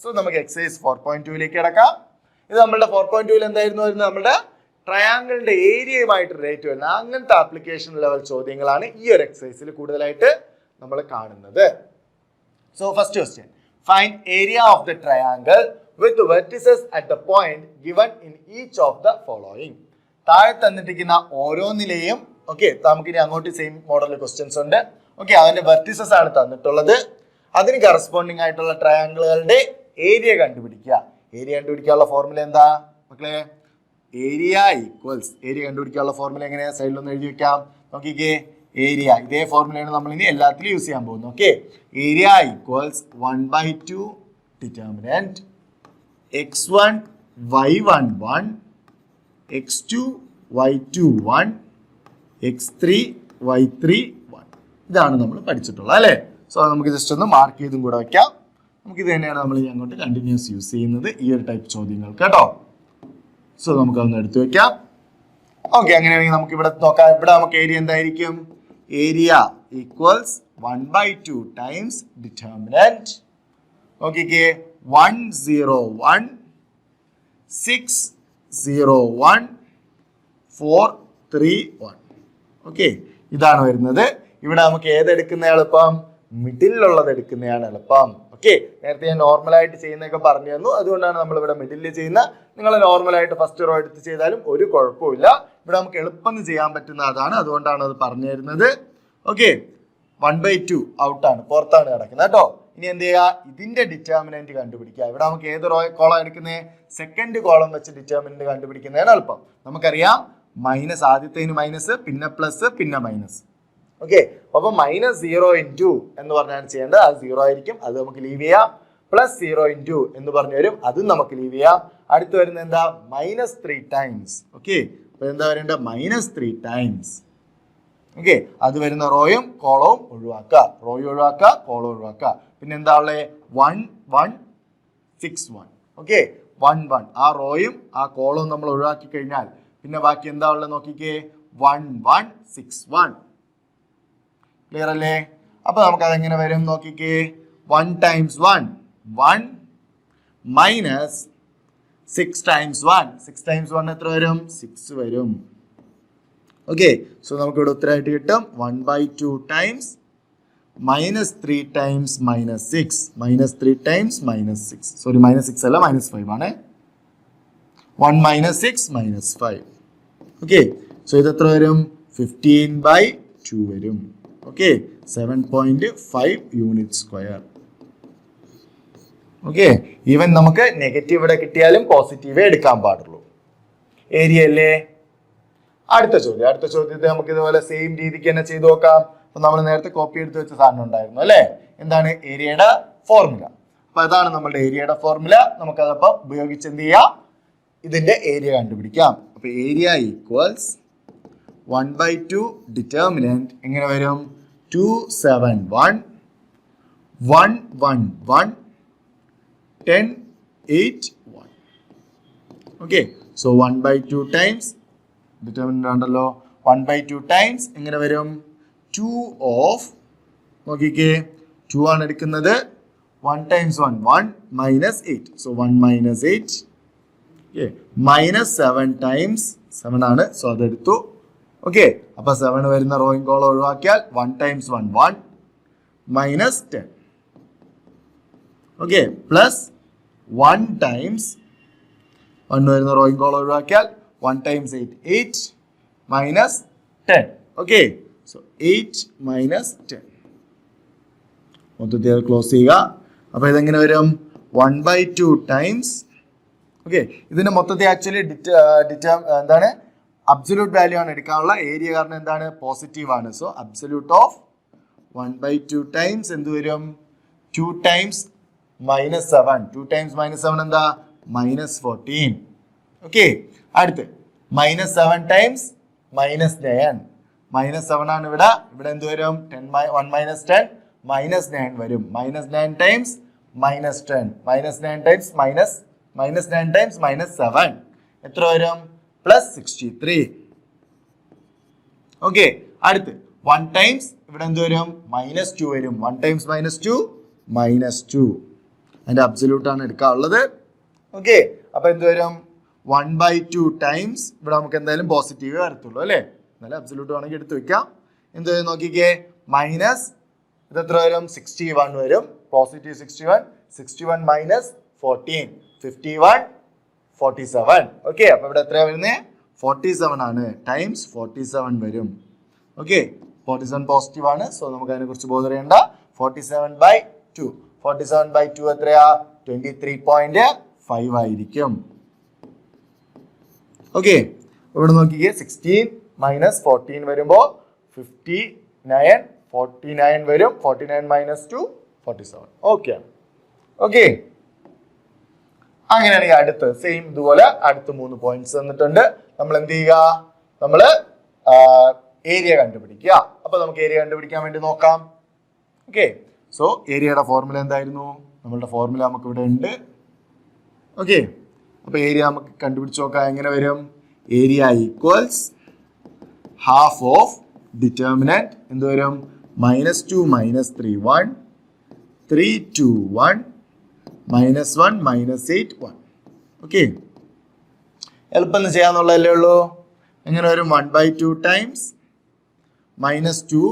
So നമുക്ക് exercise 4.2ലേക്ക് കിടക്കാം. ഇത് നമ്മുടെ 4.2ൽ എന്തായിരുന്നു വരുന്നത്? നമ്മുടെ ട്രയാങ്കിളിന്റെ ഏരിയയുമായിട്ട് റിലേറ്റ് വരുന്ന അങ്ങനത്തെ ആപ്ലിക്കേഷൻ ലെവൽ ചോദ്യങ്ങളാണ് ഈ ഒരു എക്സസൈസിൽ കൂടുതലായിട്ട് നമ്മൾ കാണുന്നത്. So first question, find area of the triangle with vertices at the point given in each of the following. താഴെ തന്നിട്ടിരിക്കുന്ന ഓരോന്നിലെയും നമുക്കിനി അങ്ങോട്ട് സെയിം മോഡൽ ക്വസ്റ്റ്യൻസ് ഉണ്ട്. അതിന്റെ വെർട്ടിസസ് ആണ് തന്നിട്ടുള്ളത്. അതിന് കറസ്പോണ്ടിങ് ആയിട്ടുള്ള ട്രയാങ്കിളുകളുടെ ഏരിയ കണ്ടുപിടിക്കുക. ഏരിയ കണ്ടുപിടിക്കാനുള്ള ഫോർമുല എന്താ മക്കളെ? Area equals. ഏരിയ കണ്ടുപിടിക്കാനുള്ള ഫോർമുല എങ്ങനെയാ? സൈഡിലൊന്ന് എഴുതി വെക്കാം. നോക്കിക്കേ, ഏരിയ ഇതേ ഫോർമുലയാണ് നമ്മൾ ഇനി എല്ലാത്തിലും യൂസ് ചെയ്യാൻ പോകുന്നത്. Area equals 1/2 determinant x1 y1 1 x2 y2 1 x3 y3 1. ഇതാണ് നമ്മൾ പഠിച്ചിട്ടുള്ളത് അല്ലേ? സോ നമുക്ക് ജസ്റ്റ് ഒന്ന് മാർക്ക് ചെയ്തും കൂടെ വെക്കാം. നമുക്കിത് തന്നെയാണ് നമ്മൾ ഇനി അങ്ങോട്ട് കണ്ടിന്യൂസ് യൂസ് ചെയ്യുന്നത് ഈ ഒരു ടൈപ്പ് ചോദ്യങ്ങൾക്ക് കേട്ടോ. സോ നമുക്കതൊന്ന് എടുത്തു വെക്കാം. അങ്ങനെയാണെങ്കിൽ നമുക്ക് ഇവിടെ നോക്കാം. ഇവിടെ നമുക്ക് ഏരിയ എന്തായിരിക്കും? Area equals 1/2 times determinant 1 0 1 6 0 1 4 3 1. ഇതാണ് വരുന്നത്. ഇവിടെ നമുക്ക് ഏതെടുക്കുന്ന എളുപ്പം? മിഡിലുള്ളത് എടുക്കുന്നതാണ് എളുപ്പം. നേരത്തെ ഞാൻ നോർമലായിട്ട് ചെയ്യുന്നതൊക്കെ പറഞ്ഞു തന്നു. അതുകൊണ്ടാണ് നമ്മൾ ഇവിടെ മിഡിലിൽ ചെയ്യുന്ന. നിങ്ങൾ നോർമലായിട്ട് ഫസ്റ്റ് റോ എടുത്ത് ചെയ്താലും ഒരു കുഴപ്പമില്ല. ഇവിടെ നമുക്ക് എളുപ്പം ചെയ്യാൻ പറ്റുന്ന അതാണ്. അതുകൊണ്ടാണ് അത് പറഞ്ഞു തരുന്നത്. 1/2 ഔട്ടാണ്, പുറത്താണ് കിടക്കുന്നത് കേട്ടോ. ഇനി എന്ത് ചെയ്യുക? ഇതിന്റെ ഡിറ്റർമിനന്റ് കണ്ടുപിടിക്കുക. ഇവിടെ നമുക്ക് ഏത് കോളം എടുക്കുന്നത്? സെക്കൻഡ് കോളം വെച്ച് ഡിറ്റർമിനന്റ് കണ്ടുപിടിക്കുന്നതാണ് എളുപ്പം. നമുക്കറിയാം മൈനസ്, ആദ്യത്തേന് മൈനസ്, പിന്നെ പ്ലസ്, പിന്നെ മൈനസ്. അപ്പൊ -0 × എന്ന് പറഞ്ഞാണ് ചെയ്യേണ്ടത്. അത് 0 ആയിരിക്കും. അത് നമുക്ക് ലീവ് ചെയ്യാം. +0 × എന്ന് പറഞ്ഞു വരും. അതും നമുക്ക് ലീവ് ചെയ്യാം. അടുത്ത് വരുന്നത് എന്താ? -3 ടൈംസ്. അപ്പൊ എന്താ വരേണ്ടത്? -3 ടൈംസ്. അത് വരുന്ന റോയും കോളവും ഒഴിവാക്കുക. റോയും ഒഴിവാക്കുക, കോളം ഒഴിവാക്കുക. പിന്നെ എന്താ ഉള്ളത്? 1 1 6 1. 1 1. ആ റോയും ആ കോളവും നമ്മൾ ഒഴിവാക്കി കഴിഞ്ഞാൽ പിന്നെ ബാക്കി എന്താ ഉള്ളത് നോക്കിക്കേ? 1 1 6 1. ക്ലിയർ അല്ലേ? അപ്പൊ നമുക്ക് അതെങ്ങനെ വരും നോക്കിക്കേ? 1 × 1 1 -6 × 1. 6 × 1 എത്ര വരും? 6 വരും. സോ നമുക്ക് ഇവിടെ ഉത്തരമായിട്ട് കിട്ടും 1/2 ടൈംസ് -3 ടൈംസ് -6. -3 ടൈംസ് -6. സോറി, -6 അല്ല, -5 ആണ്. 1 -6 -5. സോ ഇത് എത്ര വരും? 15/2 വരും. 7.5 യൂണിറ്റ് സ്ക്വയർ. ഈവൻ നമുക്ക് നെഗറ്റീവ് ഇവിടെ കിട്ടിയാലും പോസിറ്റീവേ എടുക്കാൻ പാടുള്ളൂ. ഏരിയ അല്ലേ? അടുത്ത ചോദ്യത്തെ നമുക്ക് ഇതുപോലെ സെയിം രീതിക്ക് തന്നെ ചെയ്തു നോക്കാം. അപ്പൊ നമ്മൾ നേരത്തെ കോപ്പി എടുത്ത് വെച്ച സാധനം ഉണ്ടായിരുന്നു അല്ലേ? എന്താണ് ഏരിയയുടെ ഫോർമുല? അപ്പൊ അതാണ് നമ്മളുടെ ഏരിയയുടെ ഫോർമുല. നമുക്കതപ്പം ഉപയോഗിച്ച് എന്ത് ചെയ്യാം? ഇതിന്റെ ഏരിയ കണ്ടുപിടിക്കാം. അപ്പൊ ഏരിയ ഈക്വൽസ് 1/2 ഡിറ്റർമിനന്റ് എങ്ങനെ വരും? 2 7 1 1 1 1 10 8 1. സോ 1/2 ടൈംസ് ഡിറ്റർമിനന്റ് ഉണ്ടല്ലോ. 1/2 ടൈംസ് എങ്ങനെ വരും? 2 ഓഫ്, നോക്കിക്കേ, 2 ആണ് എടുക്കുന്നത്. 1 × 1 1 -8. സോ 1 -8. -7 ടൈംസ് 7 ആണ്. സോ അതെടുത്തു. അപ്പൊ 7 വരുന്ന റോയും കോളം ഒഴിവാക്കിയാൽ 1 × 1 1 -10. പ്ലസ് 1 ടൈംസ് 1 വരുന്ന റോയും കോളം ഒഴിവാക്കിയാൽ 1 × 8 8 -10. സോ 8 -10. മൊത്തത്തിൽ ക്ലോസ് ചെയ്യുക. അപ്പൊ ഇതെങ്ങനെ വരും? 1/2 ടൈംസ്. ഇതിന്റെ മൊത്തത്തിൽ ആക്ച്വലി എന്താണ്? അബ്സല്യൂട്ട് വാല്യൂ ആണ് എടുക്കാനുള്ള. ഏരിയ കാരണം എന്താണ്? പോസിറ്റീവ് ആണ്. സോ അബ്സല്യൂട്ട് ഓഫ് 1/2 ടൈംസ് എന്ത് വരും? 2 ടൈംസ് -7. 2 ടൈംസ് -7 എന്താ? -14. അടുത്ത് -7 ടൈംസ് -9. -7 ആണ് ഇവിടെ. ഇവിടെ എന്ത് വരും? 1 - 10 -9 വരും. -9 ടൈംസ് -10. -9 ടൈംസ് -9 ടൈംസ് -7 എത്ര വരും? +63. അടുത്ത് 1 ടൈംസ് ഇവിടെ എന്ത് വരും? -2 വരും. 1 ടൈംസ് -2 -2. അതിൻ്റെ അബ്സല്യൂട്ട് ആണ് എടുക്കാനുള്ളത്. ഓക്കെ, അപ്പോൾ എന്ത് വരും 1/2 ടൈംസ് ഇവിടെ നമുക്ക് എന്തായാലും പോസിറ്റീവ് വരത്തുള്ളൂ അല്ലേ, എന്നാലും അബ്സല്യൂട്ട് വേണമെങ്കിൽ എടുത്ത് വെക്കാം. എന്ത് വരും നോക്കിക്കേ, മൈനസ് ഇത് എത്ര വരും 61 വരും, പോസിറ്റീവ് 61 മൈനസ് 14 51 47. ഓക്കെ, അപ്പോൾ ഇവിടെ എത്രയാണ് വരുന്നത് 47 ആണ്, ടൈംസ് 47 വരും. ഓക്കെ, 47 പോസിറ്റീവ് ആണ്, സോ നമുക്ക് അതിനെക്കുറിച്ച് ബോധം ചെയ്യേണ്ട. 47/2 എത്രയാ 23.5 ആയിരിക്കും. ഓക്കെ, ഇവിടെ നോക്കിക്കേ 16 മൈനസ് 14 വരുമ്പോൾ 59 49 വരും, 49 മൈനസ് 2 47. ഓക്കെ ഓക്കെ, അങ്ങനെയാണെങ്കിൽ അടുത്ത് സെയിം ഇതുപോലെ അടുത്ത 3 പോയിന്റ്സ് തന്നിട്ടുണ്ട്. നമ്മൾ എന്ത് ചെയ്യുക, നമ്മൾ ഏരിയ കണ്ടുപിടിക്കുക. അപ്പൊ നമുക്ക് ഏരിയ കണ്ടുപിടിക്കാൻ വേണ്ടി നോക്കാം. ഓക്കെ, സോ ഏരിയയുടെ ഫോർമുല എന്തായിരുന്നു, നമ്മളുടെ ഫോർമുല നമുക്ക് ഇവിടെ ഉണ്ട്. ഓക്കെ, അപ്പൊ ഏരിയ നമുക്ക് കണ്ടുപിടിച്ച് നോക്കാം. എങ്ങനെ വരും, area equals half of determinant എന്ത് വരും -2 -3 1 3 2 1 -1 -8 1. ഓക്കെ, എളുപ്പം ചെയ്യാന്നുള്ളതല്ലേ ഉള്ളൂ. എങ്ങനെ വരും 1/2 ടൈംസ് -2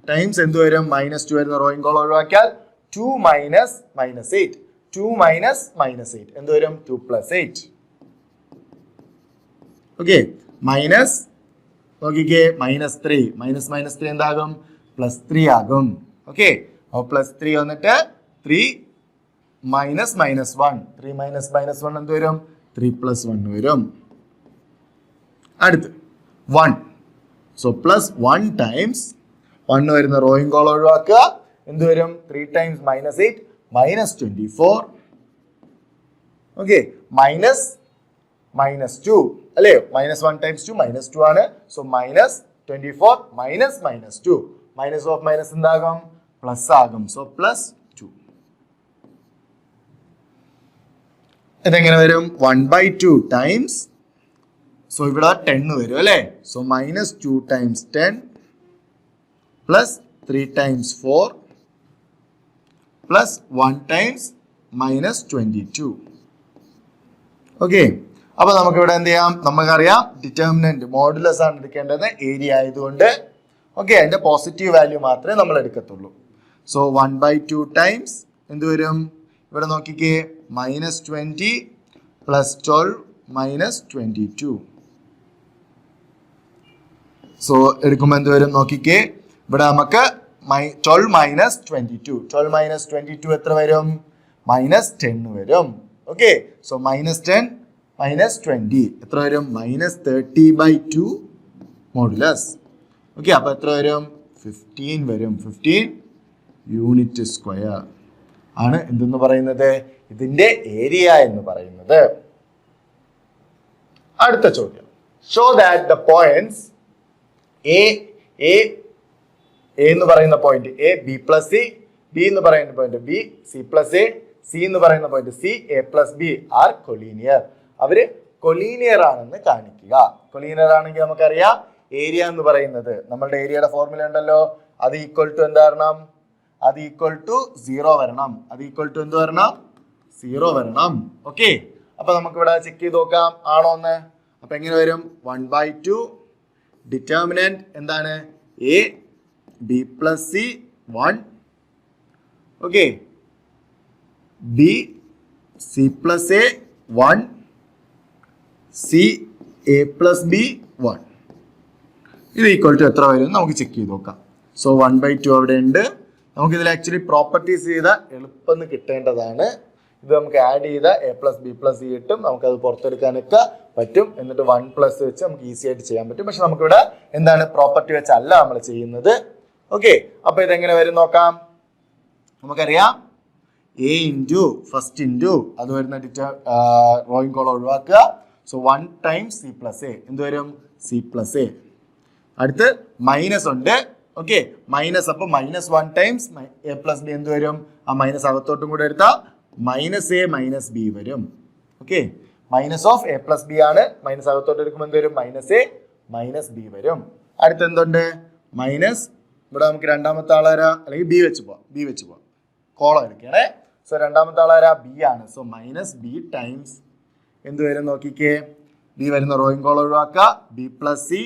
ടൈംസ് എന്ത് വരും -2 വരുന്ന റോയിങ് കോളം ഒഴിവാക്കിയാൽ 2 -8 2 -8 എന്ത് വരും 2 + 8. ഓക്കെ, മൈനസ് നോക്കിക്കേ -3 -3 എന്താകും +3 ആകും. ഓക്കെ, അപ്പോൾ +3 വന്നിട്ട് 3 -1 3 -1 എന്ത് വരും 3 + 1 വരും. അടുത്ത് 1, സോ +1 ടൈംസ് 1 വരുന്ന റോയിങ് കോളം ഒഴിവാക്കുക, എന്ത് വരും 3 ടൈംസ് -8 -24. ഓക്കെ, -2 അല്ലേ, -1 ടൈംസ് 2 -2 ആണ്, സോ -24 -2 മൈനസ് ഓഫ് മൈനസ് എന്താകും പ്ലസ് ആകും, സോ +2. ഇതെങ്ങനെ വരും 1/2 ടൈംസ്, സോ ഇവിടെ 10 വരും അല്ലേ, so -2 times 10 plus 3 times 4 plus 1 times -22. Okay, അപ്പൊ നമുക്ക് ഇവിടെ എന്ത് ചെയ്യാം, നമുക്കറിയാം ഡിറ്റർമിനന്റ് മോഡുലസ് ആണ് എടുക്കേണ്ടത് ഏരിയ ആയതുകൊണ്ട്. ഓക്കെ, അതിന്റെ പോസിറ്റീവ് വാല്യൂ മാത്രമേ നമ്മൾ എടുക്കത്തുള്ളൂ. സോ 1/2 ടൈംസ് എന്ത് വരും, ഇവിടെ നോക്കിക്കേ -20 പ്ലസ് 12 -22. സോ എടുക്കുമ്പോൾ എന്ത് വരും നോക്കിക്കേ, ഇവിടെ നമുക്ക് 12 -22 എത്ര വരും -10 വരും. ഓക്കെ, സോ -10 -20 എത്ര വരും -30/2 മോഡുലസ്. ഓക്കെ, അപ്പൊ എത്ര വരും 15 വരും. 15 യൂണിറ്റ് സ്ക്വയർ ആണ് എന്തെന്ന് പറയുന്നത്, ഇതിന്റെ ഏരിയ എന്ന് പറയുന്നത്. അടുത്ത ചോദ്യം, show that the points A എന്ന് പറയുന്ന point A B plus C, B എന്ന് പറയുന്ന point B C plus A, C എന്ന് പറയുന്ന point C A plus B R collinear. അവര് കൊളീനിയർ ആണെന്ന് കാണിക്കുക. കൊളീനിയർ ആണെങ്കിൽ നമുക്കറിയാം ഏരിയ എന്ന് പറയുന്നത് നമ്മളുടെ ഏരിയയുടെ ഫോർമുല ഉണ്ടല്ലോ, അത് ഈക്വൽ ടു എന്താ അത് ഈക്വൽ ടു 0 വരണം. അത് ഈക്വൽ ടു എന്ത് വരണം 0 വരണം. ഓക്കെ, അപ്പൊ നമുക്ക് ഇവിടെ ചെക്ക് ചെയ്ത് നോക്കാം ആണോ എന്ന്. അപ്പൊ എങ്ങനെ വരും 1/2 ഡിറ്റർമിനന്റ് എന്താണ് A B plus C 1, okay B C plus A 1 C A plus B 1. ഇത് ഈക്വൽ ടു എത്ര വരും നമുക്ക് ചെക്ക് ചെയ്ത് നോക്കാം. സോ 1/2 അവിടെ ഉണ്ട്. നമുക്ക് ഇതിൽ ആക്ച്വലി പ്രോപ്പർട്ടീസ് ചെയ്ത എളുപ്പം കിട്ടേണ്ടതാണ്. ഇത് നമുക്ക് ആഡ് ചെയ്ത A plus B plus C കിട്ടും, നമുക്കത് പുറത്തെടുക്കാനൊക്കെ പറ്റും. എന്നിട്ട് 1+ വെച്ച് നമുക്ക് ഈസി ആയിട്ട് ചെയ്യാൻ പറ്റും. പക്ഷെ നമുക്കിവിടെ എന്താണ് പ്രോപ്പർട്ടി വെച്ചല്ല നമ്മൾ ചെയ്യുന്നത്. ഓക്കെ, അപ്പൊ ഇതെങ്ങനെ വരും നോക്കാം. നമുക്കറിയാം എ ഇൻറ്റു ഫസ്റ്റ് ഇൻറ്റു അത് വരുന്ന റോയിങ് കോളം ഒഴിവാക്കുക. So 1 times C plus A എന്ത് വരും സി പ്ലസ് എ. അടുത്ത് മൈനസ് ഉണ്ട്. ഓക്കെ, മൈനസ് അപ്പൊ -1 ടൈംസ് എ പ്ലസ് ബി എന്ത് വരും, ആ മൈനസ് അകത്തോട്ടും കൂടെ എടുത്താൽ -a - b വരും. Okay, minus of A plus B ആണ്, മൈനസ് അകത്തോട്ട് എടുക്കുമ്പോൾ എന്ത് വരും -a - b വരും. അടുത്ത് എന്തുണ്ട് മൈനസ്, ഇവിടെ നമുക്ക് രണ്ടാമത്തെ ആളാരാ അല്ലെങ്കിൽ ബി വെച്ച് പോവാം കോളം എടുക്കണേ. സോ രണ്ടാമത്തെ ആളാരാ ബി ആണ്. സോ മൈനസ് ബി ടൈംസ് എന്ത് വരും നോക്കിക്കേ, ബി വരുന്ന റോയും കോളം ഒഴിവാക്കുക, ബി പ്ലസ് സി.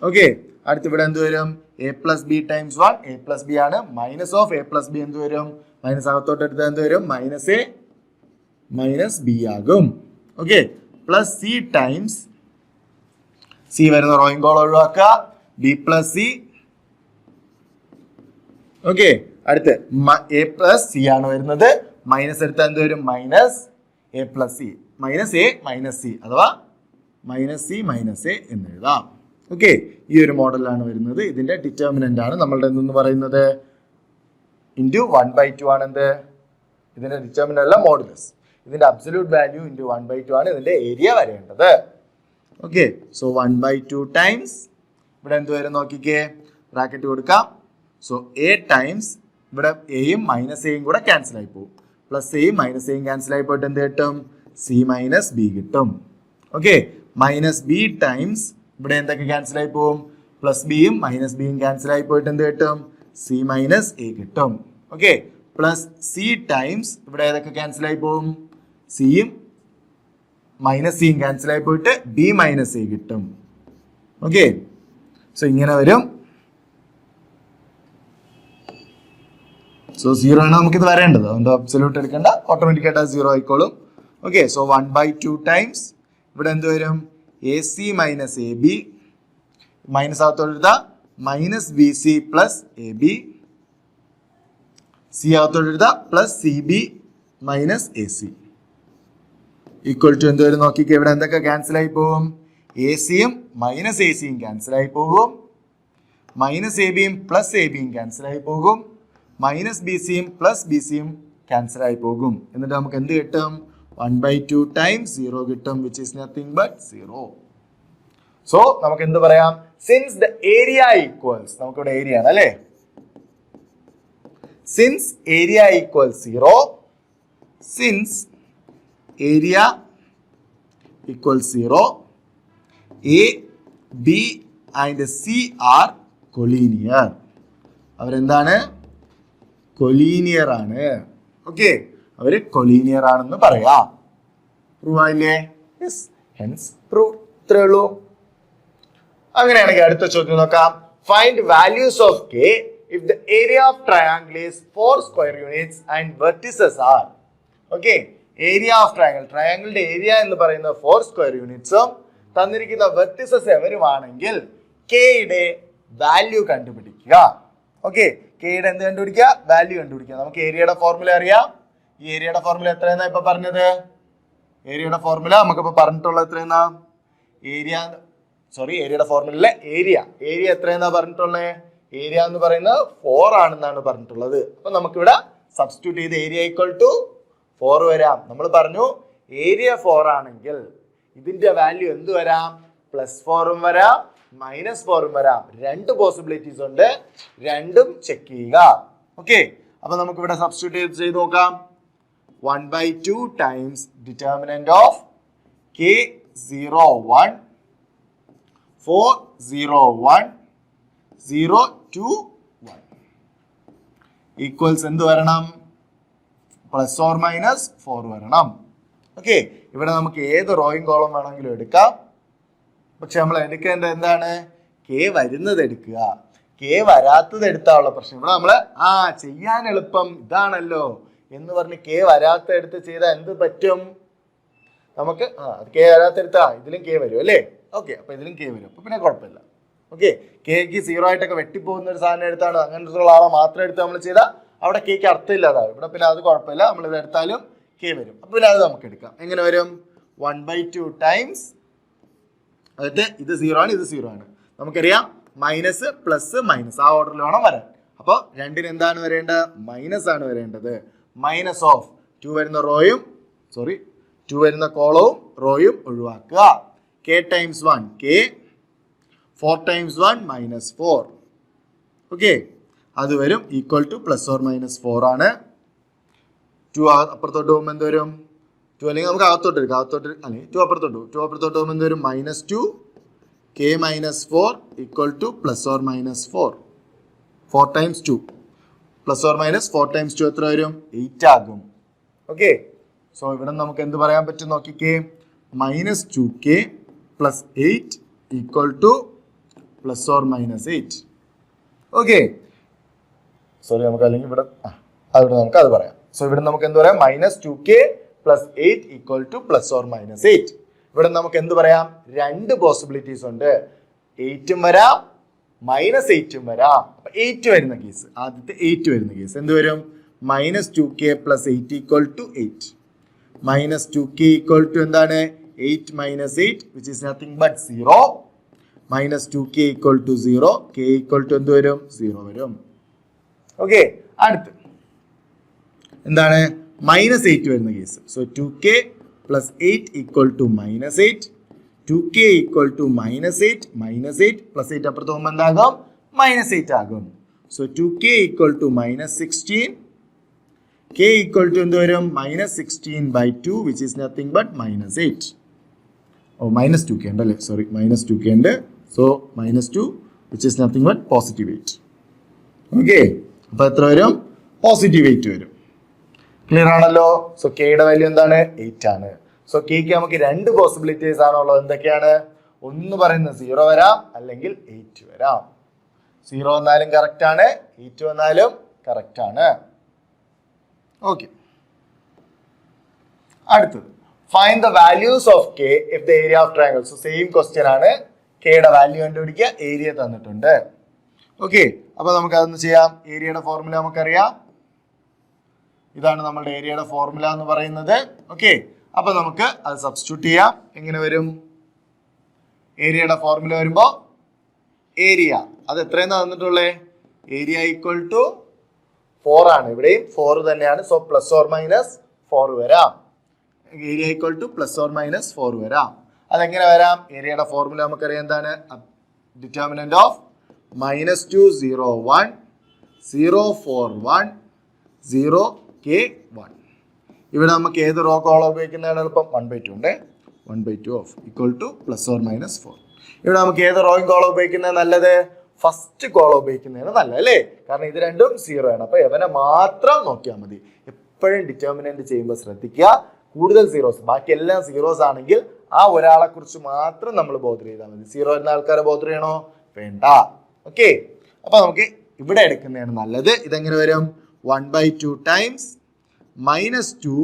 ഓക്കെ, അടുത്ത് ഇവിടെ എന്ത് വരും, A plus B times 1, A plus B ആണ്. Minus of A plus B എന്ത് വരും, മൈനസ് അകത്തോട്ട് എടുത്താൽ എന്ത് വരും, മൈനസ് എ മൈനസ് ബി ആകും. Okay, plus C times C വരുന്ന റോയും കോളം ഒഴിവാക്കുക, ബി പ്ലസ് സി. ഓക്കെ, അടുത്ത് എ പ്ലസ് സി ആണ് വരുന്നത്. മൈനസ് എടുത്താൽ എന്ത് വരും, minus A plus C, minus A minus C അഥവാ മൈനസ് സി മൈനസ് എ എന്ന് എഴുതാം. ഓക്കെ, ഈ ഒരു മോഡലാണ് വരുന്നത്. ഇതിന്റെ ഡിറ്റർമിനന്റ് ആണ് നമ്മളുടെ എന്തെന്ന് പറയുന്നത്, ഇൻറ്റു 1/2 ആണ് എന്ത്, ഇതിന്റെ ഡിറ്റർമിനന്റ് അല്ല മോഡുലസ്. ഇതിന്റെ അബ്സല്യൂട്ട് വാല്യൂ ഇൻറ്റു 1/2 ആണ് ഇതിന്റെ ഏരിയ വരേണ്ടത്. ഓക്കെ, സോ 1/2 ടൈംസ് ഇവിടെ എന്ത് വരും നോക്കിക്കേ, ബ്രാക്കറ്റ് കൊടുക്കാം. സോ എ ടൈംസ് ഇവിടെ എയും മൈനസ് എയും കൂടെ ക്യാൻസൽ ആയി പോകും, പ്ലസ് എയും മൈനസ് എയും ക്യാൻസൽ ആയി പോയിട്ട് എന്ത് കിട്ടും, സി മൈനസ് ബി കിട്ടും. ഓക്കെ, മൈനസ് ബി ടൈംസ് ഇവിടെ എന്തൊക്കെ ക്യാൻസൽ ആയി പോകും, പ്ലസ് ബിയും മൈനസ് ബിയും ക്യാൻസൽ ആയി പോയിട്ട് എന്ത് കിട്ടും, സി മൈനസ് എ കിട്ടും. ഓക്കെ, പ്ലസ് സി ടൈംസ് ഇവിടെ ഏതൊക്കെ ക്യാൻസൽ ആയി പോകും, സിയും മൈനസ് സിയും ക്യാൻസൽ ആയി പോയിട്ട് ബി മൈനസ് എ കിട്ടും. ഓക്കെ, സോ ഇങ്ങനെ വരും. സോ 0 ആണ് നമുക്കിത് വരേണ്ടത്, അതുകൊണ്ട് അബ്സല്യൂട്ട് എടുക്കേണ്ട, ഓട്ടോമാറ്റിക് ആയിട്ട് 0 ആയിക്കോളും. ഓക്കെ, സോ 1/2 ടൈംസ് ഇവിടെ എന്ത് വരും, A C minus A B, minus അകത്തോട്ട് എഴുതാം, minus B C plus A B, C അകത്തോട്ട് എഴുതാം, plus C B minus A C equal to എന്ത് വരും നോക്കിക്കേ, ഇവിടെ എന്തൊക്കെ ക്യാൻസൽ ആയി പോകും, എ സിയും മൈനസ് എ സിയും ക്യാൻസൽ ആയി പോകും, മൈനസ് എ ബിയും പ്ലസ് എ ബിയും ക്യാൻസൽ ആയി പോകും, മൈനസ് ബി സിയും പ്ലസ് ബി സിയും ക്യാൻസൽ ആയി പോകും. എന്നിട്ട് നമുക്ക് എന്ത് കിട്ടും, 1/2 ടൈംസ് 0 കിട്ടും, which is nothing but 0. So നമുക്ക് എന്ത് പറയാം, സിൻസ് ദ ഏരിയ ഈക്വൽസ്, നമുക്കിവിടെ ഏരിയ ആണ് അല്ലേ, since area equals 0, since area equals 0, A B and C R collinear. അവരെന്താണ്, കൊളീനിയർ ആണ്. ഓക്കെ, അവര് കൊളീനിയർ ആണെന്ന് പറയാം. പ്രൂവ് ആയില്ലേ, യെസ്, ഹെൻസ് പ്രൂവ്. ഇത്രേ ഉള്ളൂ. അങ്ങനെയാണെങ്കിൽ അടുത്ത ചോദ്യം നോക്കാം. Find values of K if the area of triangle is 4 square units and vertices are. Okay, area of triangle, ട്രയാംഗിളിന്റെ ഏരിയ എന്ന് പറയുന്നത് 4 സ്ക്വയർ യൂണിറ്റ്സും തന്നിരിക്കുന്ന വെർട്ടിസസ് എവരുമാണെങ്കിൽ കെയുടെ വാല്യൂ കണ്ടുപിടിക്കുക. ഓക്കെ, കെയുടെ എന്ത് കണ്ടുപിടിക്കുക, വാല്യൂ കണ്ടുപിടിക്കുക. നമുക്ക് ഏരിയയുടെ ഫോർമുല അറിയാം. ഈ ഏരിയയുടെ ഫോർമുല എത്രയെന്നാ ഇപ്പൊ പറഞ്ഞത്, ഏരിയയുടെ ഫോർമുല നമുക്കിപ്പോ പറഞ്ഞിട്ടുള്ളത് എത്രയെന്നാ, ഏരിയയുടെ ഫോർമുലയിലെ ഏരിയ എത്രയെന്നാ പറഞ്ഞിട്ടുള്ളത്, ഏരിയ എന്ന് പറയുന്നത് 4 ആണെന്നാണ് പറഞ്ഞിട്ടുള്ളത്. അപ്പൊ നമുക്കിവിടെ സബ്സ്റ്റിറ്റ്യൂട്ട് ചെയ്ത് ഏരിയ ഈക്വൽ ടു 4 വരാം. നമ്മൾ പറഞ്ഞു ഏരിയ 4 ആണെങ്കിൽ ഇതിന്റെ വാല്യൂ എന്ത് വരാം, +4ഉം വരാം -4ഉം വരാം. 2 പോസിബിലിറ്റീസ് ഉണ്ട്, രണ്ടും ചെക്ക് ചെയ്യുക. ഓക്കെ, അപ്പൊ നമുക്ക് ഇവിടെ സബ്സ്റ്റിറ്റ്യൂട്ട് ചെയ്ത് നോക്കാം. 1/2 times determinant of K01 401 021 equals എന്ത് വരണം, +or -4 വരണം. ഓക്കെ, ഇവിടെ നമുക്ക് ഏത് റോയും കോളം വേണമെങ്കിലും എടുക്കാം. പക്ഷെ നമ്മൾ എടുക്കേണ്ടത് എന്താണ്, കെ വരുന്നത് എടുക്കുക, കെ വരാത്തത് എടുത്താനുള്ള പ്രശ്നം. ഇവിടെ നമ്മള് ചെയ്യാൻ എളുപ്പം ഇതാണല്ലോ എന്ന് പറഞ്ഞ് കെ വരാത്ത എടുത്ത് ചെയ്താൽ എന്ത് പറ്റും, നമുക്ക് കെ വരാത്ത എടുത്താ ഇതിലും കെ വരും അല്ലേ. ഓക്കെ, അപ്പൊ ഇതിലും കെ വരും, അപ്പൊ പിന്നെ കുഴപ്പമില്ല. ഓക്കെ, കെക്ക് 0 ആയിട്ടൊക്കെ വെട്ടിപ്പോകുന്ന ഒരു സാധനം എടുത്താണ്, അങ്ങനത്തെ ഉള്ള ആളെ മാത്രം എടുത്ത് നമ്മൾ ചെയ്താൽ അവിടെ കെക്ക് അർത്ഥമില്ലാതാവും. ഇവിടെ പിന്നെ അത് കുഴപ്പമില്ല, നമ്മൾ ഇത് എടുത്താലും കെ വരും. അപ്പൊ പിന്നെ അത് നമുക്ക് എടുക്കാം. എങ്ങനെ വരും, 1/2 ടൈംസ്, അതായത് ഇത് 0 ആണ്, ഇത് 0 ആണ്. നമുക്കറിയാം മൈനസ് പ്ലസ് മൈനസ് ആ ഓർഡറിൽ വേണം വരാൻ. അപ്പോൾ രണ്ടിന് എന്താണ് വരേണ്ടത്, മൈനസ് ആണ് വരേണ്ടത്. മൈനസ് ഓഫ് 2 വരുന്ന റോയും 2 വരുന്ന കോളവും റോയും ഒഴിവാക്കുക. K times 1 K, 4 times 1 -4. Okay, അത് വരും ഈക്വൽ ടു +or -4 ആണ്. 2 അപ്പുറത്തോട്ട് പോകുമ്പോൾ എന്ത് വരും, 2 അല്ലെങ്കിൽ നമുക്ക് അകത്തോട്ട് എടുക്കാം, അല്ലെങ്കിൽ 2 അപ്പുറത്തോട്ട് പോകുമ്പോൾ എന്ത് വരും, -2 k -4 equal to +or -4. 4 times 2 plus or minus 4 times 2 എത്ര വരും? 8 ആകും. ഓക്കെ, സോ ഇവിടെ നമുക്ക് എന്ത് പറയാൻ പറ്റും നോക്കിക്കേ, -2k + 8 = plus or minus 8. Okay, sorry, നമുക്ക് അല്ലെങ്കിൽ ഇവിടെ നമുക്ക് അത് പറയാം. സോ ഇവിടെ നമുക്ക് എന്ത് പറയാം, -2k + 8 = പ്ലസ് ഓർ മൈനസ് 8. ഇവിടെ നമുക്ക് എന്ത് പറയാം, രണ്ട് പോസിബിലിറ്റീസ് ഉണ്ട്. 8 വരാം, -8 വരാം. 8 വരുന്ന കേസ്, ആദ്യത്തെ 8 വരുന്ന കേസ് എന്ത് വരും, -2k + 8 = 8. -2k = എന്താണ്, 8 - 8 which is nothing but 0. -2k = 0. k = എന്ത് വരും, 0 വരും. ഓക്കെ, അടുത്ത് എന്താണ്, -8 വരുന്ന കേസ്. So 2k + 8 = -8. 2k = -8 +8 അപ്പുറത്ത് പോകുമ്പോൾ എന്താകും, -8 ആകും. So 2k = -16. k = എന്ത് വരും, -16/2 which is nothing but -8. -2k ഉണ്ടല്ലേ, സോറി, -2k ഉണ്ട്. So -2 which is nothing but +8. Okay, അപ്പൊ എത്ര വരും, +8 വരും. ക്ലിയർ ആണല്ലോ. സോ കെയുടെ വാല്യൂ എന്താണ്, 8 ആണ്. സോ കെക്ക് നമുക്ക് രണ്ട് പോസിബിലിറ്റീസ് ആണുള്ളത്. എന്തൊക്കെയാണ്, ഒന്ന് പറയുന്നത് 0 വരാം, അല്ലെങ്കിൽ 8 വരാം. 0 വന്നാലും കറക്റ്റ് ആണ്, 8 വന്നാലും കറക്റ്റ് ആണ്. ഓക്കെ, അടുത്തത് find the values of K if the area of triangle. So same question ആണ്, കെയുടെ വാല്യൂ കണ്ടുപിടിക്കുക, ഏരിയ തന്നിട്ടുണ്ട്. ഓക്കെ, അപ്പൊ നമുക്ക് അതൊന്ന് ചെയ്യാം. ഏരിയയുടെ ഫോർമുല നമുക്കറിയാം, ഇതാണ് നമ്മുടെ ഏരിയയുടെ ഫോർമുല എന്ന് പറയുന്നത്. ഓക്കെ, അപ്പൊ നമുക്ക് അത് സബ്സ്റ്റിറ്റ്യൂട്ട് ചെയ്യാം. എങ്ങനെ വരും, ഏരിയയുടെ ഫോർമുല വരുമ്പോ ഏരിയ അത് എത്രയെന്നാ തന്നിട്ടുള്ളേ, ഏരിയ = 4 ആണ്. ഇവിടെയും 4 തന്നെയാണ്. സോ പ്ലസ് ഓർ മൈനസ് 4 വരാം. ഏരിയ = പ്ലസ് ഓർ മൈനസ് 4 വരാം. അതെങ്ങനെ വരാം, ഏരിയയുടെ ഫോർമുല നമുക്കറിയാം എന്താണ്, ഡിറ്റർമിനന്റ് ഓഫ് -2 0 1 0 4 1 0 k 1. ഇവിടെ നമുക്ക് ഏത് റോ കോളം ഉപയോഗിക്കുന്നതാണ് എളുപ്പം, 1/2 ഉണ്ട്. 1/2 ഓഫ് = പ്ലസ് ഓർ മൈനസ് 4. ഇവിടെ നമുക്ക് ഏത് റോയും കോളം ഉപയോഗിക്കുന്നത് നല്ലത്, ഫസ്റ്റ് കോളം ഉപയോഗിക്കുന്നതാണ് നല്ലത് അല്ലേ, കാരണം ഇത് രണ്ടും 0 ആണ്. അപ്പൊ എവനെ മാത്രം നോക്കിയാൽ മതി. എപ്പോഴും ഡിറ്റർമിനന്റ് ചെയ്യുമ്പോൾ ശ്രദ്ധിക്കുക, കൂടുതൽ സീറോസ്, ബാക്കി എല്ലാം സീറോസ് ആണെങ്കിൽ ആ ഒരാളെ കുറിച്ച് മാത്രം നമ്മൾ ബോധർ ചെയ്താൽ മതി. 0 വരുന്ന ആൾക്കാരെ ബോധർ ചെയ്യണോ, വേണ്ട. ഓക്കെ, അപ്പൊ നമുക്ക് ഇവിടെ എടുക്കുന്നതാണ് നല്ലത്. ഇതെങ്ങനെ വരും, 1/2 ടൈംസ് -2.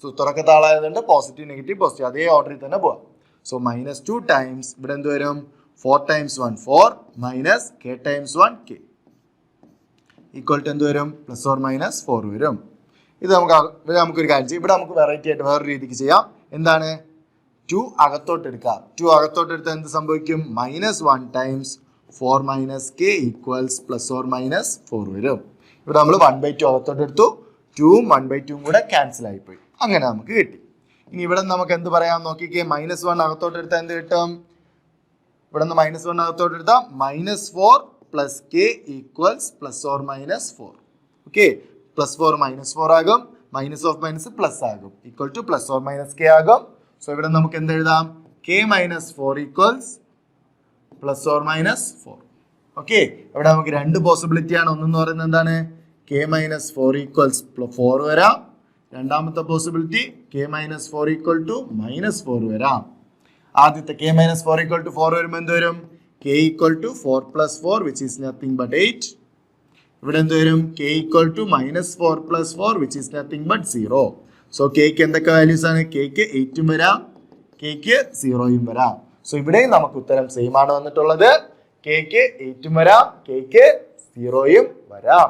സോ തുടക്കത്താളായതുകൊണ്ട് പോസിറ്റീവ് നെഗറ്റീവ് പോസിറ്റീവ് അതേ ഓർഡറിൽ തന്നെ പോവാം. സോ -2 ടൈംസ് ഇവിടെ എന്ത് വരും, 4 × 1 4 മൈനസ് k × 1 k = എന്ത് വരും, പ്ലസ് ഓർ മൈനസ് 4 വരും. ഇത് നമുക്കൊരു കാര്യം ചെയ്യാം. ഇവിടെ നമുക്ക് വെറൈറ്റി ആയിട്ട് വേറൊരു രീതിക്ക് ചെയ്യാം. എന്താണ്, 2 അകത്തോട്ട് എടുക്കാം. 2 അകത്തോട്ട് എടുത്താൽ എന്ത് സംഭവിക്കും, -1 times 4 - k = plus or minus 4 വരും. ഇവിടെ നമ്മൾ 1/2 അകത്തോട്ട് എടുത്തു, 2ഉം 1/2 കൂടെ ക്യാൻസൽ ആയിപ്പോയി. അങ്ങനെ നമുക്ക് കിട്ടി. ഇനി ഇവിടെ നമുക്ക് എന്ത് പറയാം നോക്കിക്കേ, -1 അകത്തോട്ട് എടുത്താൽ എന്ത് കിട്ടും, ഇവിടെ നിന്ന് -1 അകത്തോട്ട് എടുത്താൽ -4 + k = plus or minus 4. Okay, +4 -4 ആകും, മൈനസ് ഓഫ് മൈനസ് പ്ലസ് ആകും, = പ്ലസ് ഓർ മൈനസ് k ആകും. സോ ഇവിടെ നമുക്ക് എന്ത് എഴുതാം, k - 4 = plus or minus 4. Okay, ഇവിടെ നമുക്ക് രണ്ട് പോസിബിലിറ്റി ആണ്. ഒന്നെന്ന് പറയുന്നത് എന്താണ്, k - 4 = 4 വരാം. രണ്ടാമത്തെ പോസിബിലിറ്റി k - 4 = -4 വരാം. ആദ്യത്തെ k - 4 = 4 വരുമ്പോൾ എന്ത് വരും, k = 4 + 4 which is nothing but 8. ഇവിടെ എന്ത് വരും, k = -4 + 4 which is nothing but 0. So kക്ക് എന്തൊക്കെ വാല്യൂസ് ആണ്, kക്ക് 8 വരാം, kക്ക് 0 വരാം. സോ ഇവിടെയും നമുക്ക് ഉത്തരം സെയിം ആണ് വന്നിട്ടുള്ളത്. kക്ക് 8 വരാം, kക്ക് 0 വരാം.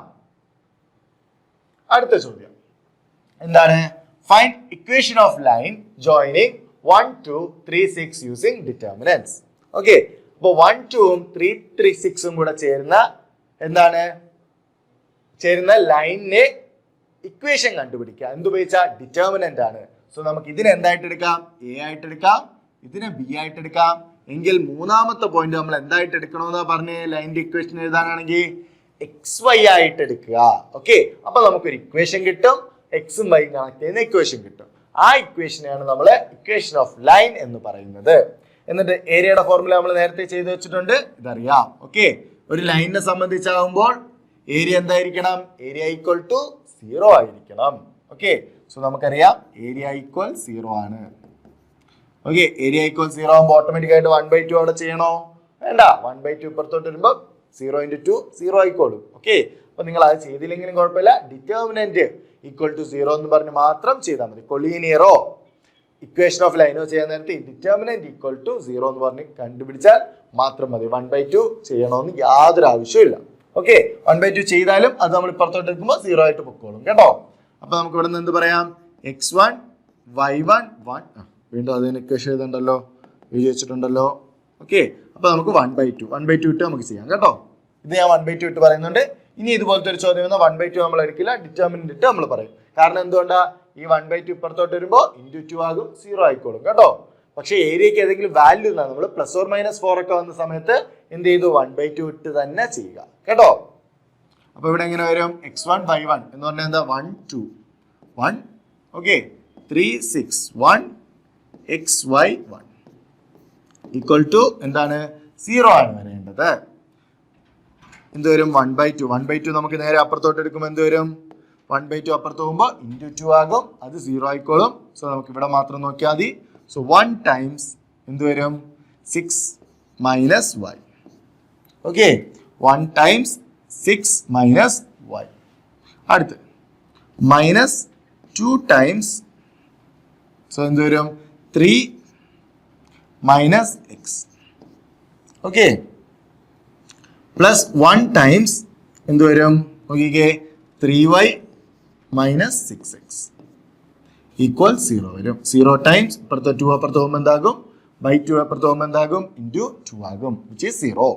അടുത്ത ചോദ്യം എന്താണ്, find equation of line joining 1 2 3 6 using determinants. Okay, അപ്പോൾ 1 2ഉം 3 3 6ഉം കൂടെ ചേരുന്ന ലൈനിനെ ഇക്വേഷൻ കണ്ടുപിടിക്കുക. എന്തുപയോഗിച്ചാൽ, ഡിറ്റർമിനന്റ് ആണ്. സോ നമുക്ക് ഇതിനെ എന്തായിട്ട് എടുക്കാം, എ ആയിട്ട് എടുക്കാം, ഇതിനെ ബി ആയിട്ട് എടുക്കാം. എങ്കിൽ മൂന്നാമത്തെ പോയിന്റ് നമ്മൾ എന്തായിട്ട് എടുക്കണമെന്നാ പറഞ്ഞ്, ലൈനിന്റെ ഇക്വേഷൻ എഴുതാനാണെങ്കിൽ XY ആയിട്ട് എടുക്കുക. ഓക്കെ, അപ്പൊ നമുക്കൊരു ഇക്വേഷൻ കിട്ടും, എക്സും വൈയും കണക്ട് ചെയ്യുന്ന ഇക്വേഷൻ കിട്ടും. ആ ഇക്വേഷനെയാണ് നമ്മൾ ഇക്വേഷൻ ഓഫ് ലൈൻ എന്ന് പറയുന്നത്. എന്നിട്ട് ഏരിയയുടെ ഫോർമുല നമ്മൾ നേരത്തെ ചെയ്തു വെച്ചിട്ടുണ്ട്, ഇതറിയാം. ഓക്കെ, ഒരു ലൈനിനെ സംബന്ധിച്ചാകുമ്പോൾ ഏരിയ എന്തായിരിക്കണം? ഏരിയ ഈക്വൽ ടു 0 ആയിരിക്കണം. ഓക്കെ, സോ നമുക്കറിയാം ഏരിയ ഈക്വൽ 0 ആണ്. ഓക്കെ, ഏരിയ ഈക്വൽ 0 ആകുമ്പോൾ ഓട്ടോമാറ്റിക് ആയിട്ട് 1/2 അവിടെ ചെയ്യണോ? വേണ്ട. 1/2 ഇപ്പുറത്തോട്ട് വരുമ്പോൾ 0 × 2 0 ആയിക്കോളും. ഓക്കെ, അപ്പൊ നിങ്ങൾ അത് ചെയ്തില്ലെങ്കിലും കുഴപ്പമില്ല. ഡിറ്റർമിനന്റ് ഈക്വൽ ടു 0 എന്ന് പറഞ്ഞ് മാത്രം ചെയ്താൽ മതി. കൊളീനിയറോ ഇക്വേഷൻ ഓഫ് ലൈനോ ചെയ്യാൻ നേരത്തെ ഡിറ്റർമിനന്റ് ഈക്വൽ ടു 0 എന്ന് പറഞ്ഞ് കണ്ടുപിടിച്ചാൽ മാത്രം മതി. 1/2 ചെയ്യണമെന്ന് യാതൊരു ആവശ്യമില്ല. ഓക്കെ, 1/2 ചെയ്താലും അത് നമ്മൾ ഇപ്പുറത്തോട്ട് എടുക്കുമ്പോൾ 0 ആയിട്ട് പൊക്കോളും കേട്ടോ. അപ്പൊ നമുക്ക് ഇവിടെ നിന്ന് എന്ത് പറയാം? x1 y1 1 വീണ്ടും അതിന് ഇക്വേഷൻ എഴുതണ്ടല്ലോ, എഴുതി വെച്ചിട്ടുണ്ടല്ലോ. ഓക്കെ, അപ്പൊ നമുക്ക് 1/2 ഇട്ട് നമുക്ക് ചെയ്യാം കേട്ടോ. ഇത് ഞാൻ 1/2 ഇട്ട് പറയുന്നുണ്ട്. ഇനി ഇതുപോലത്തെ ഒരു ചോദ്യം വന്നാൽ 1/2 നമ്മൾ എടുക്കില്ല, ഡിറ്റർമിനന്റ് ഇട്ട് നമ്മൾ പറയും. കാരണം എന്തുകൊണ്ടാ? ഈ 1/2 ഇപ്പുറത്തോട്ട് വരുമ്പോൾ × 2 ആകും, 0 ആയിക്കോളും കേട്ടോ. പക്ഷേ ഏരിയക്ക് ഏതെങ്കിലും വാല്യൂ നമ്മൾ +or -4 ഒക്കെ വന്ന സമയത്ത് എന്ത് ചെയ്തു? 1/2 ഇട്ട് തന്നെ ചെയ്യുക കേട്ടോ. അപ്പൊ ഇവിടെ എങ്ങനെ വരും? x1 y1 എന്ന് പറഞ്ഞാൽ എന്താ? 1 2 1 ഓക്കെ 3 6 1 xy 1 ഈക്വൽ ടു എന്താണ്? 0 ആണ് വരേണ്ടത്. എന്ത് വരും? 1/2 നമുക്ക് നേരെ അപ്പുറത്തോട്ട് എടുക്കുമ്പോൾ എന്ത് വരും? 1/2 അപ്പുറത്ത് പോകുമ്പോൾ × 2 ആകും, അത് 0 ആയിക്കോളും. സോ നമുക്ക് ഇവിടെ മാത്രം നോക്കിയാൽ മതി. സോ 1 ടൈംസ് എന്ത് വരും? 6 - y. Okay, 1 times 6 - y. അടുത്ത് -2 ടൈംസ്, സോ എന്ത് വരും? 3 - x. ഓക്കെ, പ്ലസ് 1 ടൈംസ് എന്ത് വരും? നോക്കിക്കേ 3y - 6x ഈക്വൽ 0 വരും. 0 ടൈംസ് ഇപ്പുറത്തെ 2 അപ്പുറത്ത് പോകുമ്പോൾ എന്താകും? /2 അപ്പുറത്ത് പോകുമ്പോൾ എന്താകും? × 2 ആകും, വിച്ച് ഈസ് 0.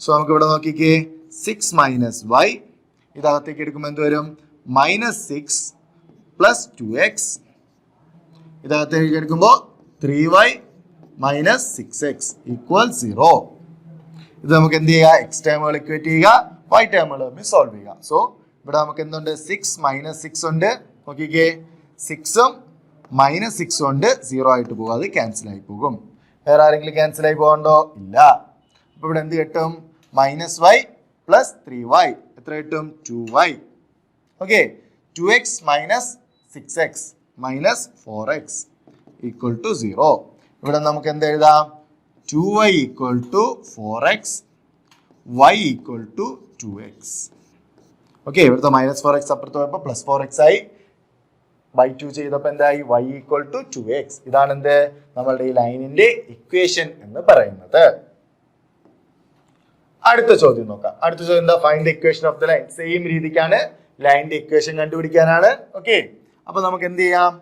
സോ നമുക്ക് ഇവിടെ നോക്കിക്കേ 6 - y ഇതകത്തേക്ക് എടുക്കുമ്പോൾ എന്ത് വരും? -6 + 2x. ഇതകത്തേക്ക് എടുക്കുമ്പോൾ 3y - 6x ഈക്വൽ 0. ഇത് നമുക്ക് എന്ത് ചെയ്യുക? എക്സ് ടേമുകൾ ഇക്വേറ്റ് ചെയ്യുക, y ടേമുകൾ തമ്മിൽ സോൾവ് ചെയ്യുക. സോ ഇവിടെ നമുക്ക് എന്തുണ്ട്? 6 - 6 ഉണ്ട്. നോക്കിക്കേ 6ഉം -6ഉം ഉണ്ട്, 0 ആയിട്ട് പോകും, അത് ക്യാൻസൽ ആയി പോകും. വേറെ ആരെങ്കിലും ക്യാൻസൽ ആയി പോകണ്ടോ? ഇല്ല. അപ്പൊ ഇവിടെ എന്ത് കിട്ടും? -y + 3y എത്ര കിട്ടും? 2y. Okay, 2x - 6x - 4x equal to 0. ഇവിടെ നമുക്ക് എന്ത് എഴുതാം? 2y equal to 4x, y equal to 2x. Okay, ഇവിടുത്തെ -4x അപ്പുറത്ത് പോയപ്പോൾ +4x ആയി, /2 ചെയ്തപ്പോൾ എന്തായി? y equal to 2x. ഇതാണ് എന്ത്? നമ്മളുടെ ഈ ലൈനിന്റെ ഇക്വേഷൻ എന്ന് പറയുന്നത്. അടുത്ത ചോദ്യം നോക്കാം. അടുത്ത ചോദ്യം എന്താ? Find the equation of the line. Same രീതിക്കാണ്, ലൈനിന്റെ ഇക്വേഷൻ കണ്ടുപിടിക്കാനാണ്. ഓക്കെ, അപ്പൊ നമുക്ക് എന്ത് ചെയ്യാം?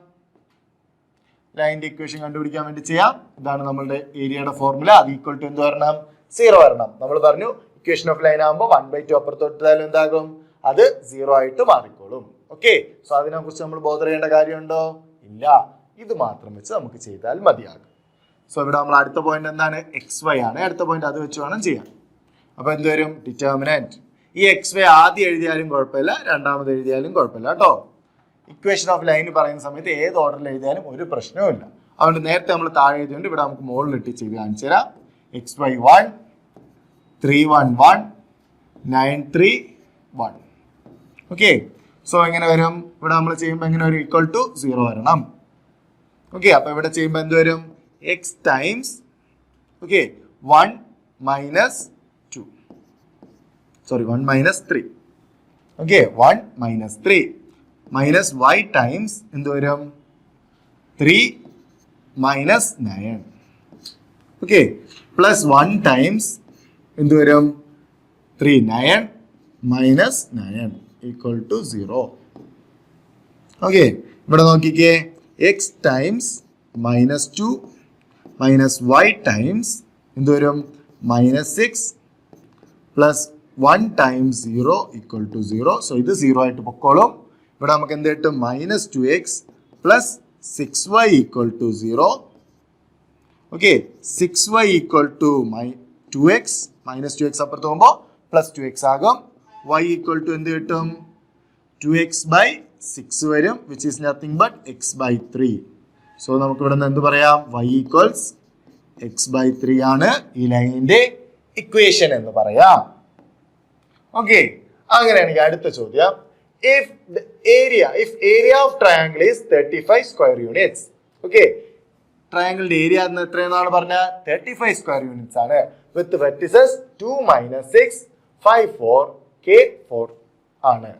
ലൈനിന്റെ ഇക്വേഷൻ കണ്ടുപിടിക്കാൻ വേണ്ടി ചെയ്യാം. ഇതാണ് നമ്മളുടെ ഏരിയയുടെ ഫോർമുല. അത് ഈക്വൽ ടു എന്ത് വരണം? 0 വരണം. നമ്മൾ പറഞ്ഞു ഇക്വേഷൻ ഓഫ് ലൈൻ ആകുമ്പോൾ 1/2 അപ്പുറത്തോട്ടായാലും എന്താകും? അത് 0 ആയിട്ട് മാറിക്കോളും. ഓക്കെ, സോ അതിനെ കുറിച്ച് നമ്മൾ ബോധർ ചെയ്യേണ്ട കാര്യമുണ്ടോ? ഇല്ല. ഇത് മാത്രം വെച്ച് നമുക്ക് ചെയ്താൽ മതിയാകും. സോ ഇവിടെ നമ്മൾ അടുത്ത പോയിന്റ് എന്താണ്? xy ആണ്. അടുത്ത പോയിന്റ് അത് വെച്ച് വേണം ചെയ്യാൻ. അപ്പൊ എന്ത് വരും? ഡിറ്റർമിനന്റ്. ഈ xy ആദ്യം എഴുതിയാലും കുഴപ്പമില്ല, രണ്ടാമത് എഴുതിയാലും കുഴപ്പമില്ല കേട്ടോ. ഇക്വേഷൻ ഓഫ് ലൈൻ പറയുന്ന സമയത്ത് ഏത് ഓർഡറിൽ എഴുതിയാലും ഒരു പ്രശ്നവും ഇല്ല. അതുകൊണ്ട് നേരത്തെ നമ്മൾ താഴെ എഴുതിയുണ്ട്, ഇവിടെ നമുക്ക് മുകളിലിട്ട് ചെയ്ത് കാണിച്ചു തരാം. xy 1 3 1 1 9 3 1. ഓക്കെ, സോ എങ്ങനെ വരും? ഇവിടെ നമ്മൾ ചെയ്യുമ്പോൾ എങ്ങനെ വരും? ഈക്വൽ ടു 0 വരണം. ഓക്കെ, അപ്പൊ ഇവിടെ ചെയ്യുമ്പോൾ എന്ത് വരും? x times 1 - 2 sorry 1 - 3. Okay, 1 - 3 -y times എന്ത് വരും? 3 - 9. ഓക്കെ, പ്ലസ് 1 ടൈംസ് എന്ത് വരും? 3 9 - 9 ഈക്വൽ ടു 0. ഓക്കെ, ഇവിടെ നോക്കിക്കേ x ടൈംസ് -2 y ടൈംസ് എന്ത് വരും? -6 plus 1 times 0 equal to 0. So ഇത് 0 ആയിട്ട് പൊക്കോളും. ഇവിടെ നമുക്ക് എന്ത് കിട്ടും? -2x plus 6y equal to 0. Okay, 6y equal to 2x, -2x അപ്പുറത്ത് പോകുമ്പോൾ +2x ആകും. y ഈക്വൽ ടു എന്ത് കിട്ടും? 2x/6 വരും, which is nothing but x/3. So നമുക്ക് ഇവിടെ നിന്ന് എന്ത് പറയാം? y ഈക്വൽസ് x/3 ആണ് ഈ ലൈനിന്റെ ഇക്വേഷൻ എന്ന് പറയാം. ഓക്കെ, അങ്ങനെയാണെങ്കിൽ അടുത്ത ചോദ്യം, if area of triangle is 35 square units. Okay, ട്രയാങ്കിളിന്റെ ഏരിയ എത്രയെന്നാണ് പറഞ്ഞ 35 സ്ക്വയർ യൂണിറ്റ്സ് ആണ്. വിത്ത് വെർട്ടിസസ് 2 - 6 5 4 k 4 ആണ്.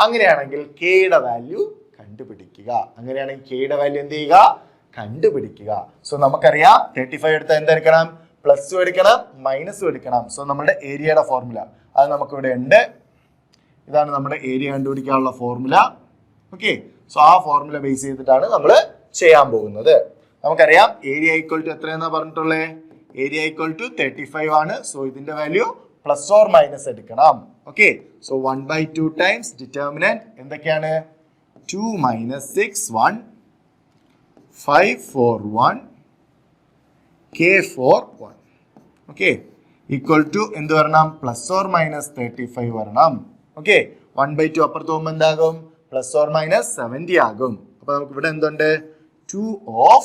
അങ്ങനെയാണെങ്കിൽ k യുടെ വാല്യൂ കണ്ടുപിടിക്കുക. എന്ത് ചെയ്യുക? കണ്ടുപിടിക്കുക. സോ നമുക്കറിയാം 35 എടുത്താൽ എന്തെടുക്കണം? പ്ലസ് എടുക്കണം, മൈനസ് എടുക്കണം. സോ നമ്മുടെ ഏരിയയുടെ ഫോർമുല അത് നമുക്കിവിടെ ഉണ്ട്. ഇതാണ് നമ്മുടെ ഏരിയ കണ്ടുപിടിക്കാനുള്ള ഫോർമുല. ഓക്കെ, സോ ആ ഫോർമുല ബേസ് ചെയ്തിട്ടാണ് നമ്മൾ ചെയ്യാൻ പോകുന്നത്. നമുക്കറിയാം ഏരിയ ഈക്വൽ ടു എത്രയെന്നാ പറഞ്ഞിട്ടുള്ളത്? ഏരിയ ഈക്വൽ ടു 35 ആണ്. സോ ഇതിന്റെ വാല്യൂ പ്ലസ് ഓർ മൈനസ് എടുക്കണം. ഓക്കെ, സോ 1/2 ടൈംസ് ഡിറ്റർമിനന്റ് എന്തൊക്കെയാണ്? 2 - 6 1 5 4 1 k 4 1. ഓക്കെ, ഈക്വൽ ടു എന്ത് വരണം? പ്ലസ് ഓർ മൈനസ് 35 വരണം. ഓക്കെ, 1/2 അപ്പുറത്ത് പോകുമ്പോൾ എന്താകും? പ്ലസ് ഓർ മൈനസ് 70 ആകും. അപ്പൊ നമുക്ക് ഇവിടെ എന്തുണ്ട്? 2 of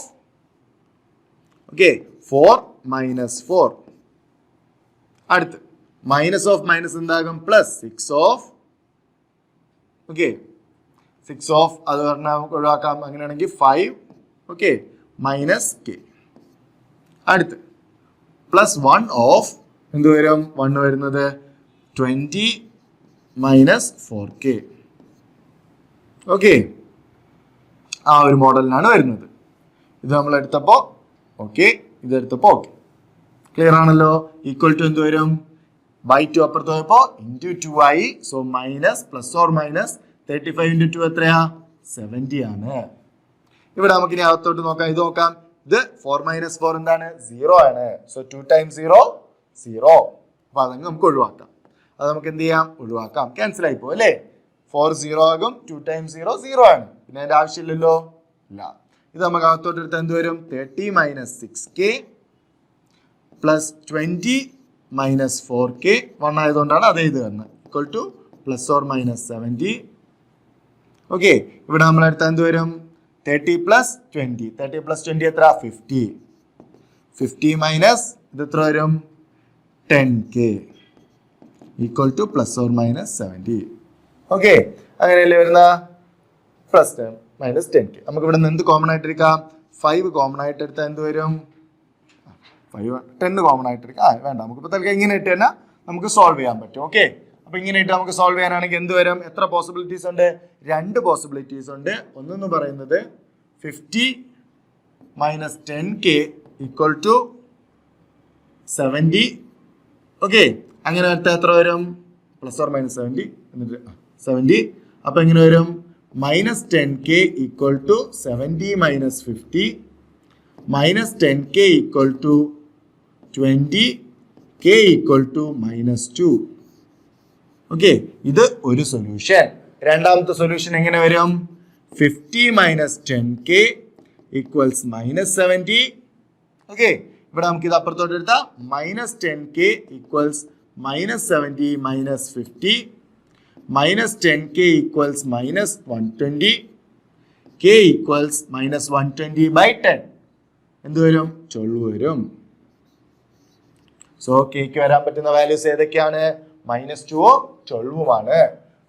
4 - 4. അടുത്ത് മൈനസ് ഓഫ് മൈനസ് എന്താകും? പ്ലസ് 6 of 6 of അത് പറഞ്ഞാൽ നമുക്ക് ഒഴിവാക്കാം. അങ്ങനെയാണെങ്കിൽ 5 മൈനസ് k. അടുത്ത് പ്ലസ് 1 ഓഫ് എന്ത് വരും? 1 വരുന്നത് 20 മൈനസ് 4k. ഓക്കെ, ആ ഒരു മോഡലിനാണ് വരുന്നത്. ഇത് നമ്മൾ എടുത്തപ്പോ ഇതെടുത്തപ്പോ ക്ലിയർ ആണല്ലോ. ഈക്വൽ ടു എന്ത് വരും? ബൈ 2 അപ്പുറത്ത് പോയപ്പോ ഇൻറ്റു 2 ആയി. So minus plus or minus 35 × 2 എത്രയാ? 70 ആണ്. ഇവിടെ നമുക്ക് ഇനി അകത്തോട്ട് നോക്കാം. ഇത് നോക്കാം. ഇത് 4 - 4 എന്താണ്? 0 ആണ്. So 2 times 0 0. അപ്പൊ അതങ്ങ് നമുക്ക് ഒഴിവാക്കാം. അത് നമുക്ക് എന്ത് ചെയ്യാം? ഒഴിവാക്കാം. ക്യാൻസൽ ആയി പോകും അല്ലേ? 4 0 ആകും. 2 times 0 0 ആണ്. പിന്നെ അതിന്റെ ആവശ്യമില്ലല്ലോ. ഇല്ല. ഇത് നമുക്ക് അകത്തോട്ട് എടുത്താൽ എന്ത് വരും? 30 - 6k പ്ലസ് 20 - 4k 1 ആയതുകൊണ്ടാണ് അതേ ഇത് വരുന്നത്. Equal two plus or minus 70. Okay, ഇവിടെ നമ്മൾ എടുത്താൽ എന്ത് വരും? 30 + 20. 30 + 20 എത്ര? 50. 50 മൈനസ് ഇത് എത്ര വരും? 10k equal two plus or minus 70. Okay, അങ്ങനെയല്ലേ വരുന്ന? Plus 10 minus 10k. നമുക്ക് ഇവിടെ നിന്ന് എന്ത് കോമൺ ആയിട്ട് എടുക്കാം? 5 കോമൺ ആയിട്ട് എടുത്താൽ എന്ത് വരും? 10 കോമൺ ആയിട്ട് എടുക്കാം. വേണ്ട, നമുക്കിപ്പോൾ തൽക്കാലം ഇങ്ങനെ ഇട്ട് തന്നെ നമുക്ക് സോൾവ് ചെയ്യാൻ പറ്റും. ഓക്കെ, അപ്പൊ ഇങ്ങനെ ഇട്ട് നമുക്ക് സോൾവ് ചെയ്യാനാണെങ്കിൽ എന്ത് വരും? എത്ര പോസിബിലിറ്റീസ് ഉണ്ട്? 2 പോസിബിലിറ്റീസ് ഉണ്ട്. ഒന്നെന്ന് പറയുന്നത് 50 minus 10k equal to 70. Okay, അങ്ങനെ എടുത്താൽ എത്ര വരും? പ്ലസ് ഓർ മൈനസ് 70 എന്നിട്ട് 70. അപ്പൊ എങ്ങനെ വരും? Minus 10k equal to 70 minus 50 minus 10k equal to 20 k equal to -2. Okay, ഇത് ഒരു സൊല്യൂഷൻ. രണ്ടാമത്തെ സൊല്യൂഷൻ എങ്ങനെ വരും? 50 മൈനസ് 10k ഈക്വൽസ് -70. ഓക്കെ, ഇവിടെ നമുക്ക് ഇത് അപ്പുറത്തോട്ട് എടുത്താൽ minus 10k equals -70 minus 50 minus 10k equals -120 k equals -120/10 എന്ത് വരും? 12 വരും. സോ കെക്ക് വരാൻ പറ്റുന്ന വാല്യൂസ് ഏതൊക്കെയാണ്? -2 12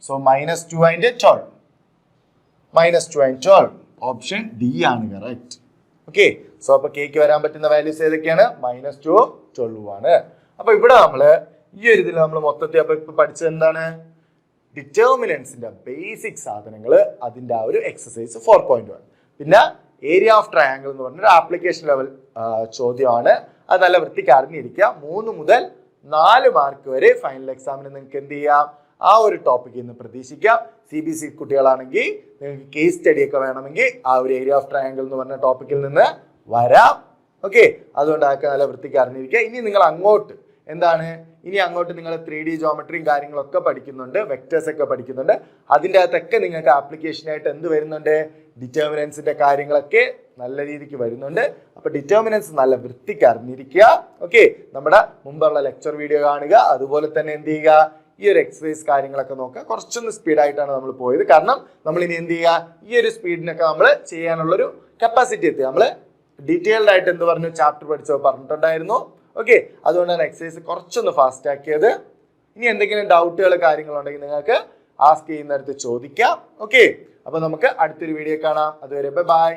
so -2 and 12. -2 and 12 option D ആണ് കറക്റ്റ്. ഓക്കെ, സോ അപ്പൊ കെക്ക് വരാൻ പറ്റുന്ന വാല്യൂസ് ഏതൊക്കെയാണ്? -2 12 അപ്പൊ ഇവിടെ നമ്മള് ഈ ഒരു ഇതിൽ നമ്മൾ മൊത്തത്തിൽ അപ്പൊ ഇപ്പൊ പഠിച്ചത് എന്താണ്? ഡിറ്റർമിനൻസിന്റെ ബേസിക് സാധനങ്ങൾ, അതിന്റെ ആ ഒരു എക്സസൈസ് 4.1. പിന്നെ ഏരിയ ഓഫ് ട്രയാങ്കിൾ എന്ന് പറഞ്ഞൊരു ആപ്ലിക്കേഷൻ ലെവൽ ചോദ്യമാണ്. അത് നല്ല വൃത്തിക്ക് അറിഞ്ഞിരിക്കുക. 3 മുതൽ 4 മാർക്ക് വരെ ഫൈനൽ എക്സാമിന് നിങ്ങൾക്ക് എന്ത് ചെയ്യാം? ആ ഒരു ടോപ്പിക്കിൽ നിന്ന് പ്രതീക്ഷിക്കാം. CBSE കുട്ടികളാണെങ്കിൽ നിങ്ങൾക്ക് കേസ് സ്റ്റഡി ഒക്കെ വേണമെങ്കിൽ ആ ഒരു ഏരിയ ഓഫ് ട്രയാങ്കിൾ എന്ന് പറഞ്ഞ ടോപ്പിക്കിൽ നിന്ന് വരാം. ഓക്കെ, അതുകൊണ്ട് അതൊക്കെ നല്ല വൃത്തിക്ക് അറിഞ്ഞിരിക്കുക. ഇനി നിങ്ങൾ അങ്ങോട്ട് ഇനി അങ്ങോട്ട് നിങ്ങൾ 3D ജോമെട്രിയും കാര്യങ്ങളൊക്കെ പഠിക്കുന്നുണ്ട്, വെക്ടേഴ്സ് ഒക്കെ പഠിക്കുന്നുണ്ട്. അതിൻ്റെ അകത്തൊക്കെ നിങ്ങൾക്ക് ആപ്ലിക്കേഷനായിട്ട് എന്ത് വരുന്നുണ്ട്? ഡിറ്റർമിനൻസിന്റെ കാര്യങ്ങളൊക്കെ നല്ല രീതിക്ക് വരുന്നുണ്ട്. അപ്പൊ ഡിറ്റർമിനൻസ് നല്ല വൃത്തിക്ക് അറിഞ്ഞിരിക്കുക. ഓക്കെ, നമ്മുടെ മുമ്പുള്ള ലെക്ചർ വീഡിയോ കാണുക. അതുപോലെ തന്നെ എന്ത് ചെയ്യുക? ഈ ഒരു എക്സസൈസ് കാര്യങ്ങളൊക്കെ നോക്കുക. കുറച്ചൊന്ന് സ്പീഡായിട്ടാണ് നമ്മൾ പോയത്. കാരണം നമ്മൾ ഇനി എന്ത് ചെയ്യുക? ഈ ഒരു സ്പീഡിനൊക്കെ നമ്മൾ ചെയ്യാനുള്ളൊരു കപ്പാസിറ്റി എത്തുക. നമ്മൾ ഡീറ്റെയിൽഡ് ആയിട്ട് എന്ത് പറഞ്ഞു? ചാപ്റ്റർ പഠിച്ചോ പറഞ്ഞിട്ടുണ്ടായിരുന്നു. ഓക്കെ, അതുകൊണ്ടാണ് എക്സസൈസ് കുറച്ചൊന്ന് ഫാസ്റ്റ് ആക്കിയത്. ഇനി എന്തെങ്കിലും ഡൗട്ടുകൾ കാര്യങ്ങളുണ്ടെങ്കിൽ നിങ്ങൾക്ക് ആസ്ക് ചെയ്യുന്നിടത്ത് ചോദിക്കാം. ഓക്കെ, അപ്പൊ നമുക്ക് അടുത്തൊരു വീഡിയോ കാണാം. അതുവരെ ബൈ.